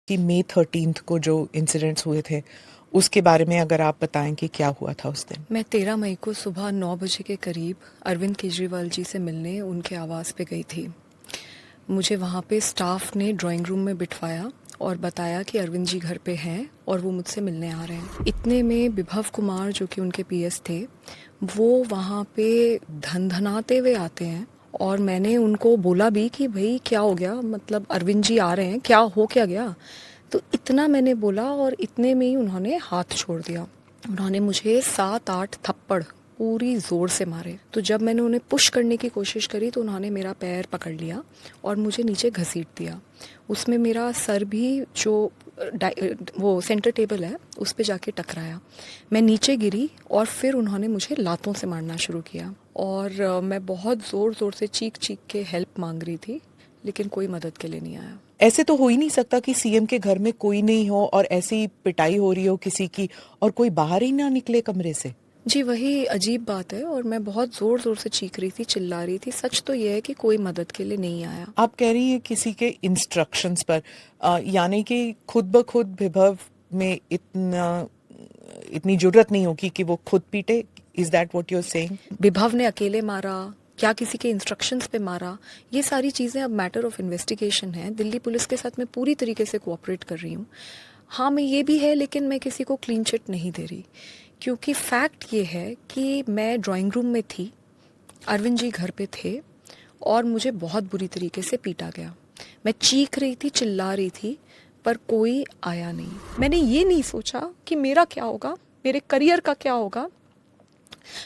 कि मई 13 को जो इंसिडेंट्स हुए थे उसके बारे में अगर आप बताएं कि क्या हुआ था उस दिन। मैं 13 मई को सुबह 9 बजे के करीब अरविंद केजरीवाल जी से मिलने उनके आवास पे गई थी। मुझे वहाँ पे स्टाफ ने ड्राइंग रूम में बिठवाया और बताया कि अरविंद जी घर पे हैं और वो मुझसे मिलने आ रहे हैं। इतने में विभव कुमार जो कि उनके पीएस थे, वो वहाँ पे धनधनाते हुए आते हैं और मैंने उनको बोला भी कि भाई क्या हो गया, मतलब अरविंद जी आ रहे हैं, क्या गया। तो इतना मैंने बोला और इतने में ही उन्होंने हाथ छोड़ दिया। उन्होंने मुझे 7-8 थप्पड़ पूरी ज़ोर से मारे। तो जब मैंने उन्हें पुश करने की कोशिश करी तो उन्होंने मेरा पैर पकड़ लिया और मुझे नीचे घसीट दिया। उसमें मेरा सर भी जो वो सेंटर टेबल है उस पे जाके टकराया। मैं नीचे गिरी और फिर उन्होंने मुझे लातों से मारना शुरू किया और मैं बहुत ज़ोर ज़ोर से चीख चीख के हेल्प मांग रही थी, लेकिन कोई मदद के लिए नहीं आया। ऐसे तो हो ही नहीं सकता कि सीएम के घर में कोई नहीं हो और ऐसी पिटाई हो रही हो किसी की और कोई बाहर ही ना निकले कमरे से। जी, वही अजीब बात है और मैं बहुत ज़ोर ज़ोर से चीख रही थी, चिल्ला रही थी। सच तो ये है कि कोई मदद के लिए नहीं आया। आप कह रही हैं किसी के इंस्ट्रक्शंस पर, यानी कि खुद ब खुद विभव में इतनी जुर्रत नहीं होगी कि वो खुद पीटे। Is that what you are saying? Vibhav ने अकेले मारा, क्या किसी के इंस्ट्रक्शंस पे मारा, ये सारी चीज़ें अब मैटर ऑफ इन्वेस्टिगेशन है। दिल्ली पुलिस के साथ मैं पूरी तरीके से कोऑपरेट कर रही हूँ। हाँ, मैं ये भी है, लेकिन मैं किसी को क्लीन चिट नहीं दे रही, क्योंकि फैक्ट ये है कि मैं ड्राइंग रूम में थी, अरविंद जी घर पे थे और मुझे बहुत बुरी तरीके से पीटा गया। मैं चीख रही थी, चिल्ला रही थी, पर कोई आया नहीं। मैंने ये नहीं सोचा कि मेरा क्या होगा, मेरे करियर का क्या होगा,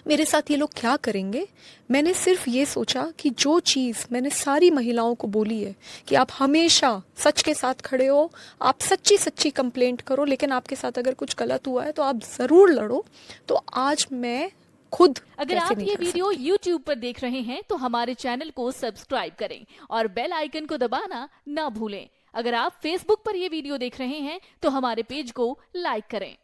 मेरे साथ ये लोग क्या करेंगे। मैंने सिर्फ ये सोचा कि जो चीज़ मैंने सारी महिलाओं को बोली है कि आप हमेशा सच के साथ खड़े हो, आप सच्ची सच्ची कंप्लेंट करो, लेकिन आपके साथ अगर कुछ गलत हुआ है तो आप ज़रूर लड़ो। तो आज मैं खुद अगर कैसे आप नहीं ये कर वीडियो सकती। YouTube पर देख रहे हैं तो हमारे चैनल को सब्सक्राइब करें और बेल आइकन को दबाना ना भूलें। अगर आप Facebook पर ये वीडियो देख रहे हैं तो हमारे पेज को लाइक करें।